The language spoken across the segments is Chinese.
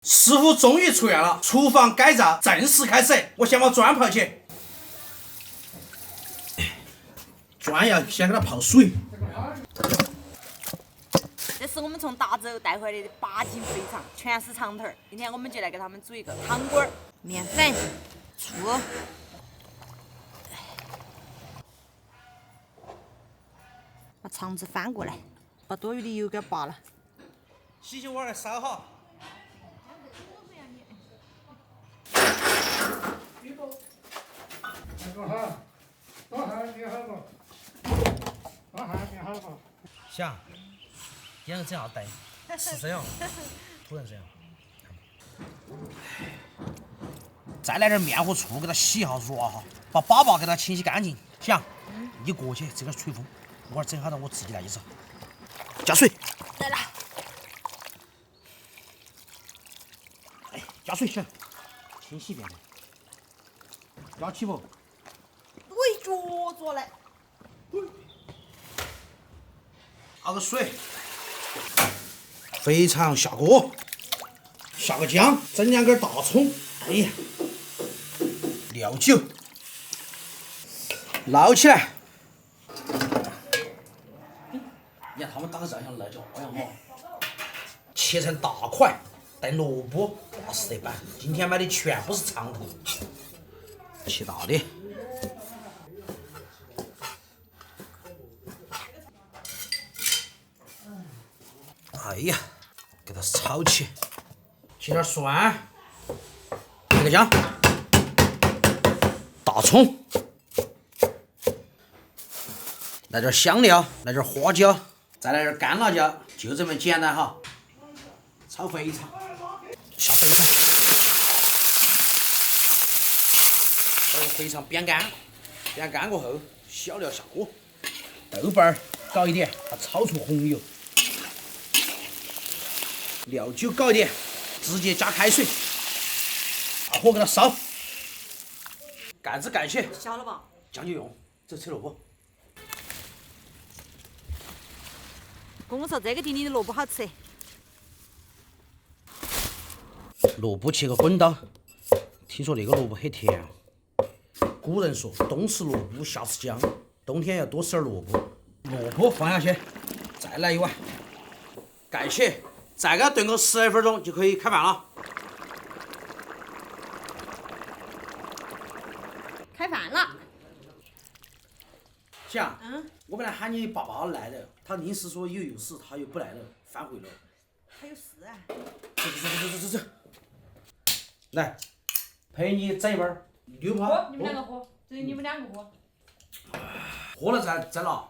师傅终于出院了，厨房改造正式开始。我先把砖泡起，砖要先给它泡水。这是我们从达州带回来的8斤肥肠，全是肠头儿。今天我们就来给他们煮一个汤锅儿，面粉、醋。把肠子翻过来，把多余的油给它拔了。洗碗来烧好。想，今天这样带，是这样，突然这样。再来点面和醋，给它洗好、rod好，把粑粑给它清洗干净。想，你过去这个吹风，我整好了我自己来一手。加水。来了。哎，加水行，清洗一遍。要起不？喂，脚来。熬个水，肥肠下锅，下个姜，整2根大葱，哎呀，料酒，捞起来。你看他们打个照像辣椒花样好，切成大块，带萝卜，巴适得板。今天买的全部是肠头，切大的。哎呀，给它炒起，起点蒜，来个姜，大葱，来点香料，来点花椒，再来点干辣椒，就这么简单哈。炒肥肠，下肥肠，把肥肠煸干，煸干过后，小料下锅，豆瓣儿搞一点，它炒出红油。料酒搞一点，直接加开水，大火给它烧，盖子盖起，小了吧？酱就用，这扯萝卜。公公说这个地里的萝卜好吃。萝卜切个滚刀，听说那个萝卜很甜。古人说冬吃萝卜夏吃姜，冬天要多吃点萝卜。萝卜放下去，再来一碗，盖起。再给它炖个10来分钟就可以开饭了。开饭了。想，我本来喊你爸爸来的，他临时说有事，他又不来了，反回了。还有事啊？走，来，陪你整一碗牛扒。你们2个喝，只有你们2个喝。喝了再拿。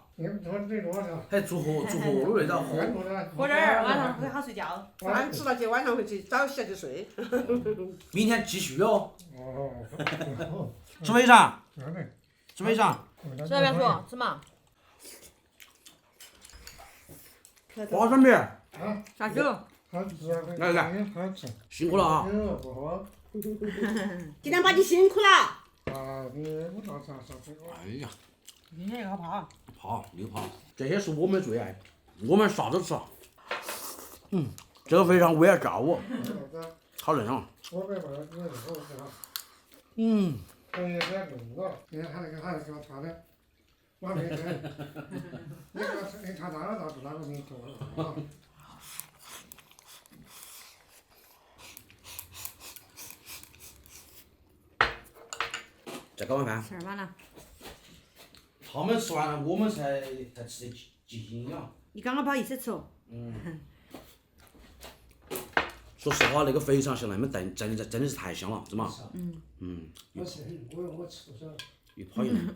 还祝贺了味道喝。喝点儿，晚上会好睡觉。饭吃了去，晚上回去早些就睡。明天继续哦。吃肥肠。吃肥肠。吃那边说，吃嘛？花生米。下酒。来，辛苦了啊。今天把你辛苦了。哎呀，今天要怕。牛扒，这些是我们最爱，我们啥都吃。这个肥肠味儿炸我，好嫩啊。再搞碗饭。吃完了。他们吃完了，我们才吃得尽兴啊。你刚刚不好意思吃哦。说实话，那个肥肠是那么炖，真的是太香了，是吗？我吃很，我吃不少。一泡一烂。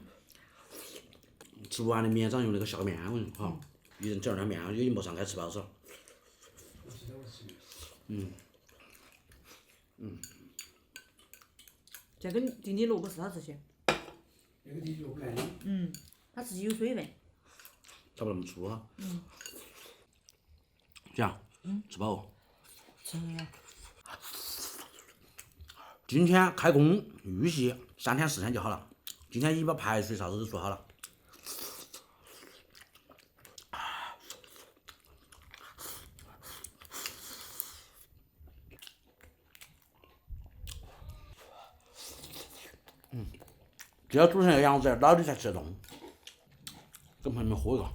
吃不完的绵长用那个下个面，我跟你说哈，一人整2碗面，有一没上开吃不好吃。这个地里萝卜是好吃些。那个地就干。它自己有水分。差不那么粗哈。这样，吃饱哦。吃了。今天开工预习3天4天就好了。今天已经把排水啥子都做好了。就要煮成那个样子，老的才吃得动。跟朋友们喝一个。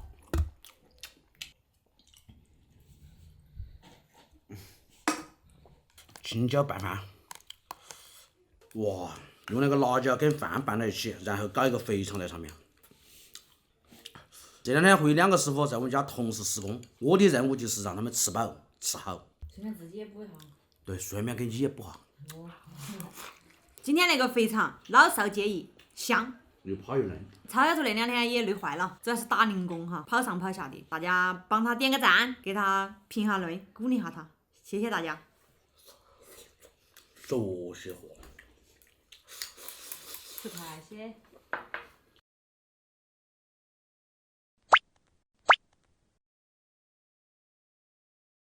青椒拌饭，哇！用那个辣椒跟饭拌在一起，然后搞一个肥肠在上面。这两天会2个师傅在我们家同时施工，我的任务就是让他们吃饱吃好。顺便自己也补一下。对，顺便给你也补下。今天那个肥肠老少皆宜，香。又跑又嫩。曹小厨那2天也累坏了，主要是打零工哈，跑上跑下的。大家帮他点个赞，给他评下类，鼓励下他，谢谢大家。多谢货。不太些。